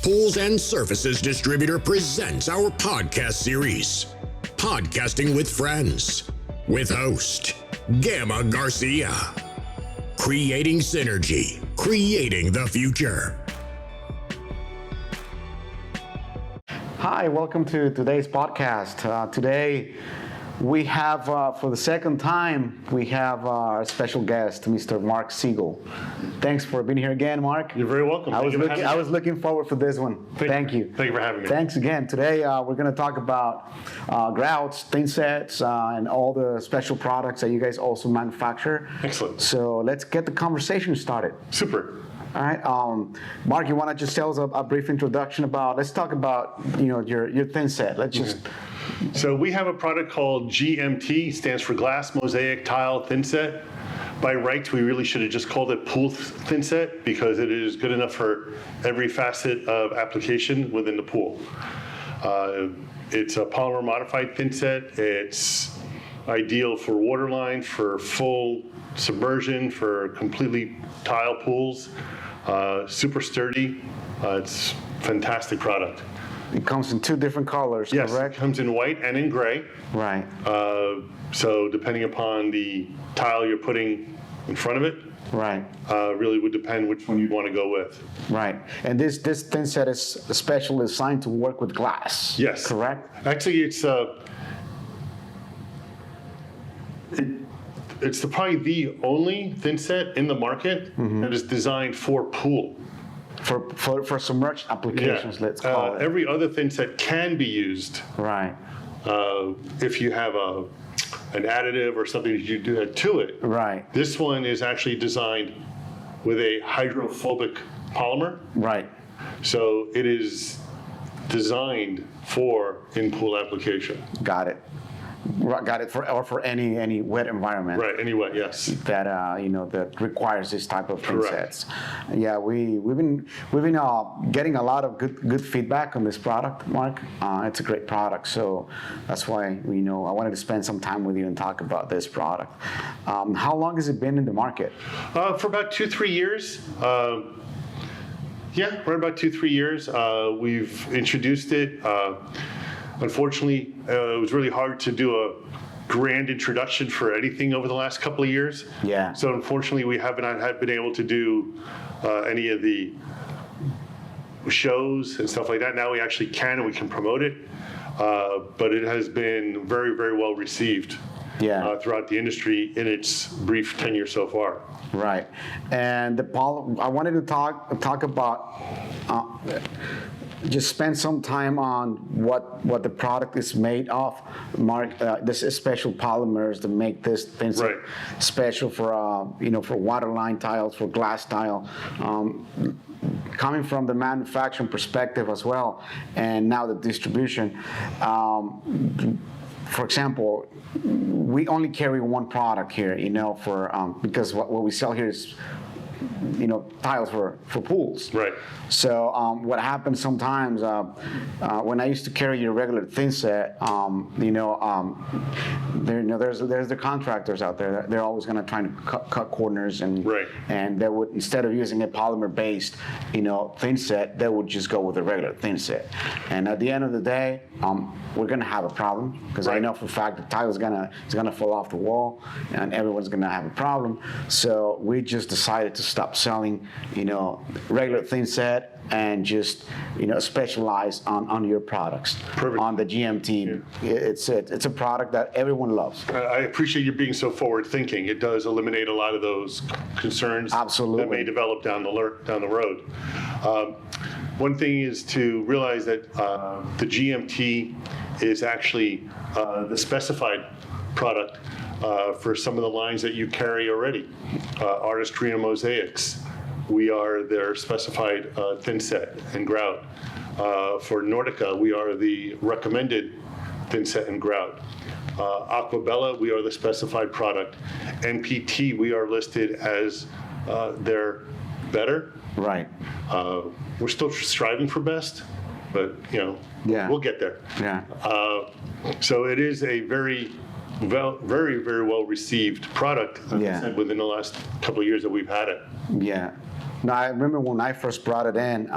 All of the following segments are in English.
Pools and Surfaces Distributor presents our podcast series, Podcasting with Friends, with host Gamma Garcia. Creating synergy, creating the future. Hi, welcome to today's podcast. Today we have, for the second time, we have our special guest, Mr. Mark Siegel. Thanks for being here again, Mark. You're very welcome. I was looking forward for this one. Thank you. Thank you for having me. Thanks again. Today we're going to talk about Grouts, Thinsets, and all the special products that you guys also manufacture. Excellent. So let's get the conversation started. Super. All right, Mark, you want to just tell us a brief introduction about? Let's talk about your thinset. Let's just. So we have a product called GMT, stands for Glass, Mosaic, Tile, Thinset. By rights, we really should have just called it Pool Thinset because it is good enough for every facet of application within the pool. It's a polymer modified thinset. It's ideal for waterline, for full submersion, for completely tile pools. Super sturdy. It's a fantastic product. It comes in two different colors, yes, correct? It comes in white and in gray. Right. So depending upon the tile you're putting in front of it, right, really would depend which one you'd want to go with. Right. And this thinset is especially designed to work with glass. Yes. Correct? Actually, it's probably the only thinset in the market that is designed for pool. For submerged applications, let's call it. Every other thinset can be used. Right. If you have an additive or something that you do to it. Right. This one is actually designed with a hydrophobic polymer. Right. So it is designed for in-pool application. Got it. Got it. For any wet environment. Right. Anyway, yes. That that requires this type of Correct. thinsets. Yeah, we've been getting a lot of good feedback on this product, Mark. It's a great product, so that's why I wanted to spend some time with you and talk about this product. How long has it been in the market? For about 2-3 years. Yeah, right about 2-3 years. We've introduced it. Unfortunately, it was really hard to do a grand introduction for anything over the last couple of years. Yeah. So unfortunately, we have not been able to do any of the shows and stuff like that. Now we actually can, and we can promote it. But it has been very, very well received. Yeah. Throughout the industry in its brief tenure so far. Right. And I wanted to talk about. Just spend some time on what the product is made of, Mark. This is special polymers that make this thing special for for waterline tiles, for glass tile. Coming from the manufacturing perspective as well, and now the distribution. For example, we only carry one product here, because what we sell here is tiles for pools. Right. So what happens sometimes when I used to carry your regular thinset, there's the contractors out there. They're always going to try to cut corners and they would, instead of using a polymer based thinset, they would just go with a regular thinset. And at the end of the day, we're going to have a problem because I know for a fact the tile is gonna fall off the wall and everyone's going to have a problem. So we just decided to stop selling regular thinset and just specialize on your products. Perfect. On the GMT. Yeah. It's a product that everyone loves. I appreciate you being so forward thinking. It does eliminate a lot of those concerns. Absolutely. That may develop down the road. One thing is to realize that the GMT is actually the specified product for some of the lines that you carry already. Artistry and Mosaics. We are their specified thinset and grout. For Nordica, we are the recommended thinset and grout. Aquabella, we are the specified product. NPT, we are listed as their better. Right. We're still striving for best, but we'll get there. Yeah. So it is a very, very well received product. Like I said, within the last couple of years that we've had it. Yeah. Now I remember when I first brought it in.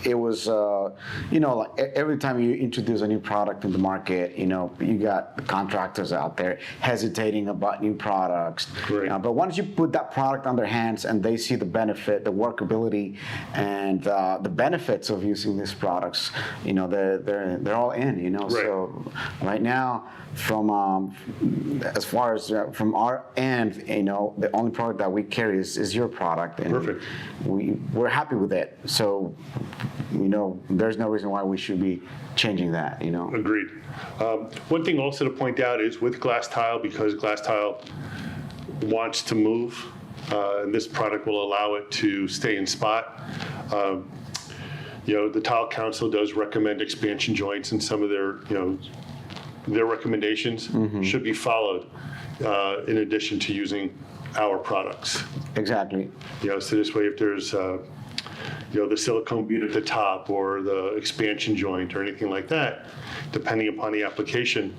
it was, like every time you introduce a new product in the market, you got the contractors out there hesitating about new products. Right. But once you put that product on their hands and they see the benefit, the workability, and the benefits of using these products, they're all in. Right. So right now, from as far as from our end, the only product that we carry is your product, and Perfect. We're happy with it. So, there's no reason why we should be changing that. Agreed. One thing also to point out is with glass tile, because glass tile wants to move, and this product will allow it to stay in spot. The Tile Council does recommend expansion joints, and some of their recommendations should be followed in addition to using our products. Exactly. So this way, if there's the silicone bead at the top or the expansion joint or anything like that, depending upon the application,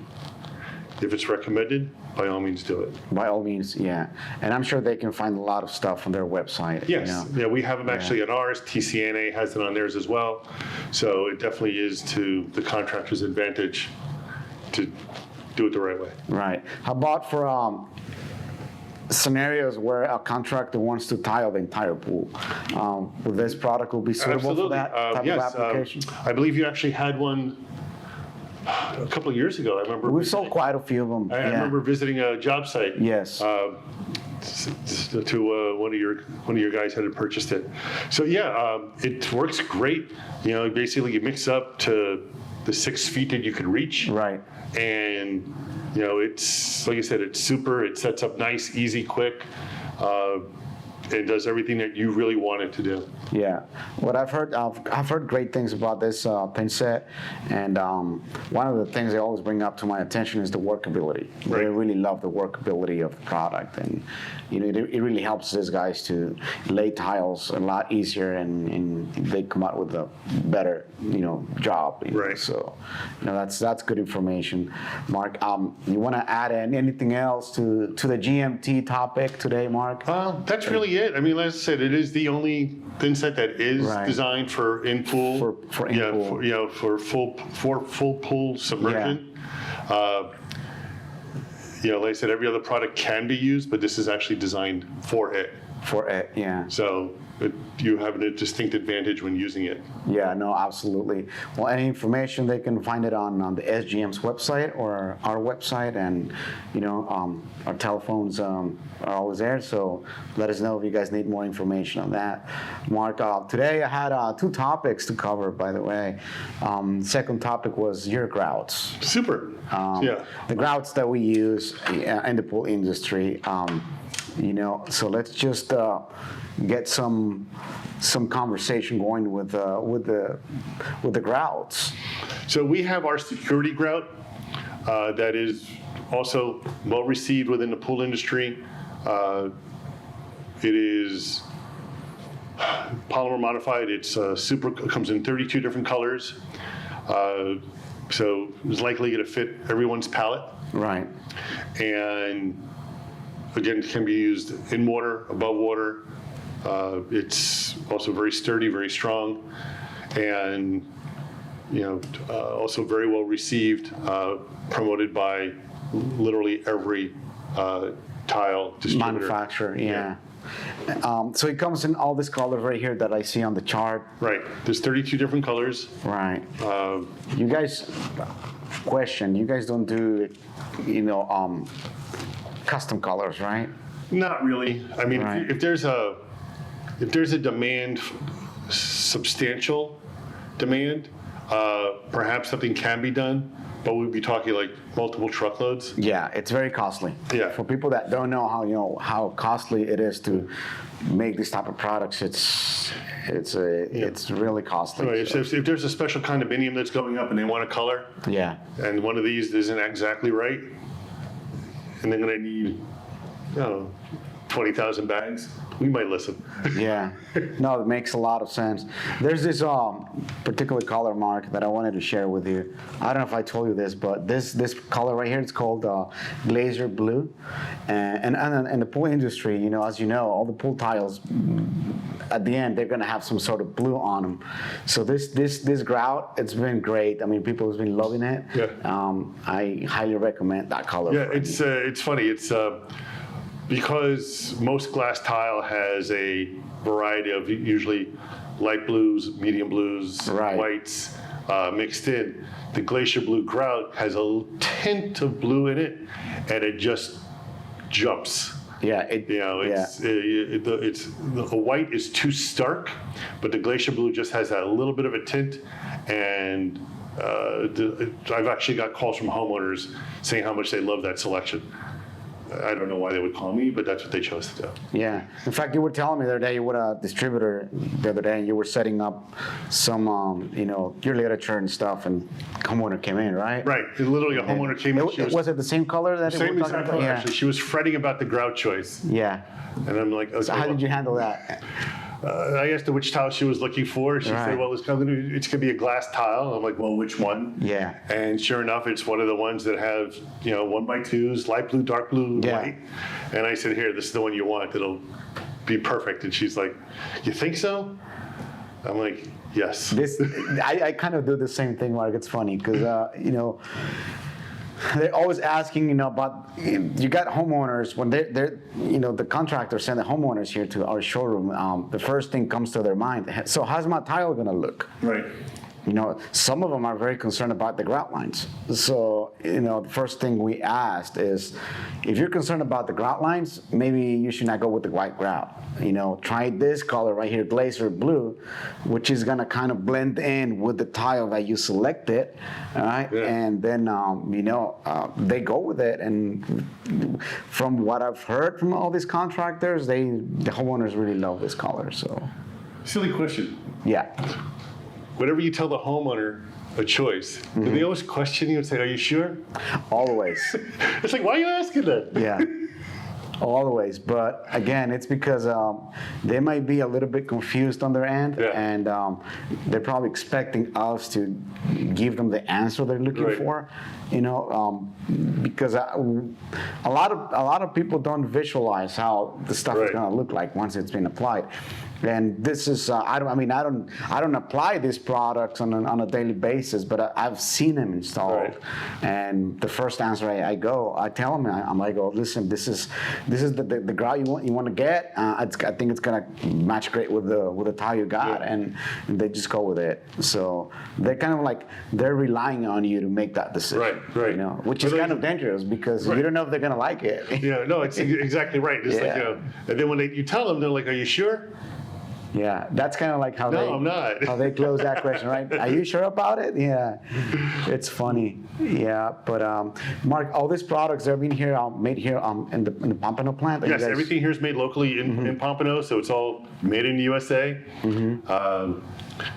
if it's recommended, by all means do it. By all means, yeah. And I'm sure they can find a lot of stuff on their website. Yes, yeah, we have them actually on ours. TCNA has it on theirs as well. So it definitely is to the contractor's advantage to do it the right way. Right. How about for scenarios where a contractor wants to tile the entire pool? Will this product will be suitable Absolutely. for that type Yes, of application? I believe you actually had one a couple of years ago. I remember We've sold quite a few of them. I remember visiting a job site. Yes. To one of your guys had purchased it. So yeah, it works great. Basically you mix up to the 6 feet that you could reach. Right. And it's like you said, it's super. It sets up nice, easy, quick. It does everything that you really want it to do. Yeah, what I've heard great things about this thinset, and one of the things they always bring up to my attention is the workability. Right. They really love the workability of the product, and it really helps these guys to lay tiles a lot easier, and they come out with a better job. Right. So that's good information. Mark, you want to add anything else to the GMT topic today, Mark? That's really it. I mean, like I said, it is the only thinset that is designed for in pool. For in pool. For full pool submersion. Like I said, every other product can be used, but this is actually designed for it. For it, yeah. So you have a distinct advantage when using it. Yeah, no, absolutely. Well, any information, they can find it on the SGM's website or our website, and our telephones are always there. So let us know if you guys need more information on that. Mark, today I had 2 topics to cover, by the way. Second topic was your grouts. Super. The grouts that we use in the pool industry. So let's just get some conversation going with the grouts. So we have our security grout that is also well received within the pool industry. It is polymer modified. It's it comes in 32 different colors. So it's likely going to fit everyone's palette. Right. And again, it can be used in water, above water. It's also very sturdy, very strong, and also very well received, promoted by literally every tile distributor. Manufacturer, yeah. So it comes in all these colors right here that I see on the chart. Right. There's 32 different colors. Right. You guys don't do, custom colors, right? Not really. I mean, Right. if there's a demand, substantial demand, perhaps something can be done, but we'd be talking like multiple truckloads. Yeah, it's very costly. Yeah. For people that don't know how costly it is to make these type of products, it's really costly. Right. So. If there's a special condominium that's going up and they want a color, Yeah. and one of these isn't exactly right, and they're going to need, 20,000 bags, we might listen. Yeah, no, it makes a lot of sense. There's this particular color, Mark, that I wanted to share with you. I don't know if I told you this, but this color right here, it's called glacier blue. And the pool industry, as you know, all the pool tiles, at the end, they're going to have some sort of blue on them. So this grout, it's been great. I mean, people have been loving it. Yeah. I highly recommend that color. Yeah, it's funny. It's because most glass tile has a variety of usually light blues, medium blues, Right. whites mixed in. The glacier blue grout has a tint of blue in it, and it just jumps. Yeah, The white is too stark, but the glacier blue just has that little bit of a tint. And I've actually got calls from homeowners saying how much they love that selection. I don't know why they would call me, but that's what they chose to do. Yeah. In fact, you were telling me the other day you were a distributor the other day, and you were setting up some, your literature and stuff, and homeowner came in, right? Right. Literally, a homeowner came in. Was it the same color that Same we were talking exact about? color, Yeah. actually. She was fretting about the grout choice. Yeah. And I'm like, okay. So how did you handle that? I asked her which tile she was looking for. She Right. said, well, it's going to be a glass tile. I'm like, well, which one? Yeah. And sure enough, it's one of the ones that have, 1x2s, light blue, dark blue, Yeah. white. And I said, here, this is the one you want. It'll be perfect. And she's like, you think so? I'm like, yes. I kind of do the same thing, Mark. It's funny because, they're always asking, about, you got homeowners, when they're the contractors send the homeowners here to our showroom, the first thing comes to their mind, so how's my tile gonna look? Right. Some of them are very concerned about the grout lines. So, the first thing we asked is, if you're concerned about the grout lines, maybe you should not go with the white grout. Try this color right here, glacier blue, which is gonna kind of blend in with the tile that you selected, all right? Yeah. And then, they go with it. And from what I've heard from all these contractors, the homeowners really love this color, so. Silly question. Yeah. Whenever you tell the homeowner a choice, do they always question you and say, are you sure? Always. It's like, why are you asking that? Yeah, always. But again, it's because they might be a little bit confused on their end, Yeah. and they're probably expecting us to give them the answer they're looking Right. for. Because a lot of people don't visualize how the stuff is Right. going to look like once it's been applied. And this is I don't apply these products on a daily basis, but I've seen them installed. Right. And the first answer I tell them, I'm like, oh, listen, this is the grout you want to get. I think it's gonna match great with the tile you got, Yeah. and they just go with it. So they're kind of like they're relying on you to make that decision. Right. Which is But kind of dangerous because Right. you don't know if they're gonna like it. Yeah, no, it's exactly right. It's like, Yeah. and then when you tell them, they're like, are you sure? Yeah, that's kind of like how I'm not. how they close that question, right? Are you sure about it? Yeah, it's funny. Yeah, but Mark, all these products they're made here in the Pompano plant. Are you Yes, guys- everything here is made locally in Pompano, so it's all made in the USA.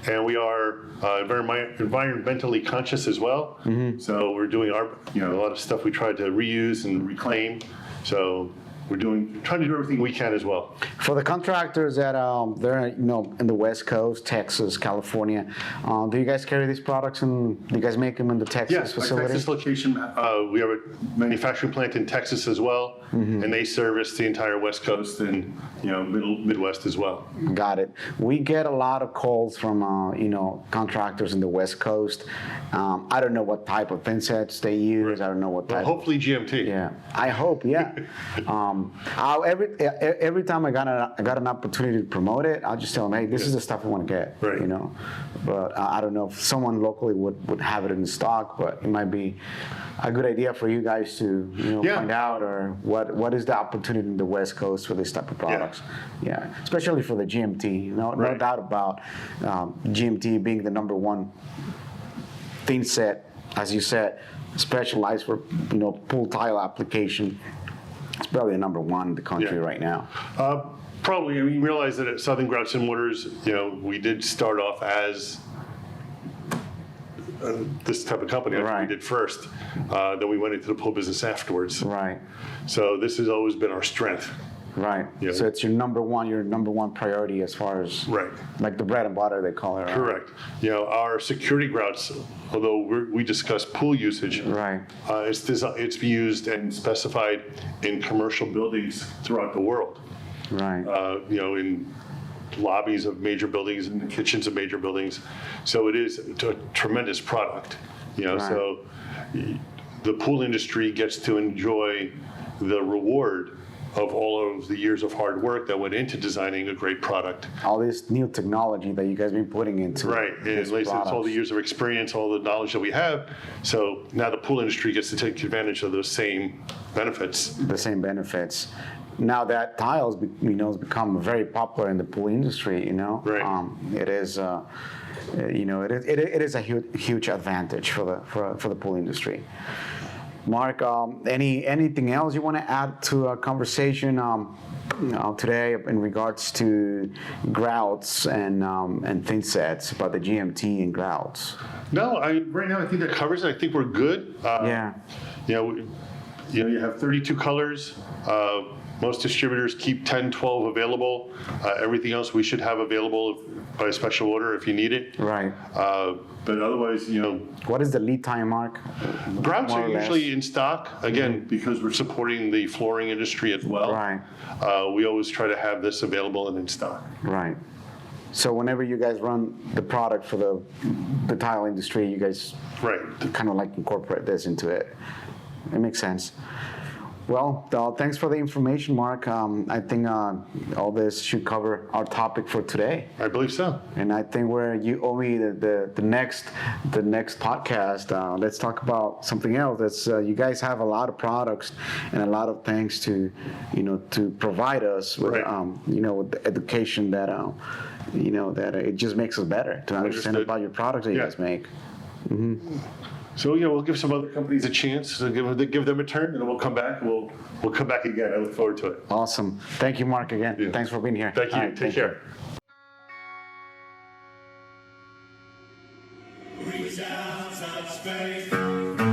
And we are very environmentally conscious as well. So we're doing a lot of stuff we try to reuse and reclaim. So we're trying to do everything we can as well. For the contractors that they're in the West Coast, Texas, California, do you guys carry these products and do you guys make them in the Texas Yes, our facility? Texas location, we have a manufacturing plant in Texas as well, and they service the entire West Coast and Midwest as well. Got it. We get a lot of calls from contractors in the West Coast. I don't know what type of thinsets they use. I don't know what type. Hopefully GMT. Yeah, I hope. Yeah. Every time I got an opportunity to promote it, I'll just tell them, hey, this is the stuff I want to get. Right. But I don't know if someone locally would have it in stock, but it might be a good idea for you guys to Yeah. find out, or what is the opportunity in the West Coast for this type of products. Yeah, especially for the GMT. No Right. doubt about GMT being the number one thinset, as you said, specialized for pool tile application. It's probably the number one in the country Yeah. right now. Probably. I mean, realize that at Southern Grouts and Mortars, we did start off as this type of company. That's what Right. we did first. Then we went into the pool business afterwards. Right. So this has always been our strength. Right. You know, So it's your number one priority as far as right. like the bread and butter they call it. Right? Correct. You know, our security grouts, although we discuss pool usage, Right. It's used and specified in commercial buildings throughout the world. Right. You know, in lobbies of major buildings, in the kitchens of major buildings. So it is a tremendous product. You know, Right. so the pool industry gets to enjoy the reward of all of the years of hard work that went into designing a great product. All this new technology that you guys been putting into Right, and like it's all the years of experience, all the knowledge that we have. So now the pool industry gets to take advantage of those same benefits. the same benefits. Now that tiles, has become very popular in the pool industry. Right. It is, it is a huge advantage for the pool industry. Mark, anything else you want to add to our conversation today in regards to grouts and thinsets, about the GMT and grouts? No, right now I think that covers it. I think we're good. Yeah. You have 32 colors. Most distributors keep 10, 12 available. Everything else we should have available by special order if you need it. Right. But otherwise, What is the lead time, Mark? grouts More are or less. usually in stock, again, because we're supporting the flooring industry as well. Right. We always try to have this available and in stock. Right. So whenever you guys run the product for the tile industry, you guys Right. kind of like incorporate this into it. It makes sense. Well, thanks for the information, Mark. I think all this should cover our topic for today. I believe so. And I think you owe me the next podcast. Let's talk about something else. That's you guys have a lot of products and a lot of things to provide us with Right. with the education that that it just makes us better to understand Understood. about your products that you Yeah. guys make. So we'll give some other companies a chance to give them a turn, and then we'll come back. We'll come back again. I look forward to it. Awesome. Thank you, Mark, again. Yeah. Thanks for being here. Thank you. All right, Take care. Reach out, touch faith.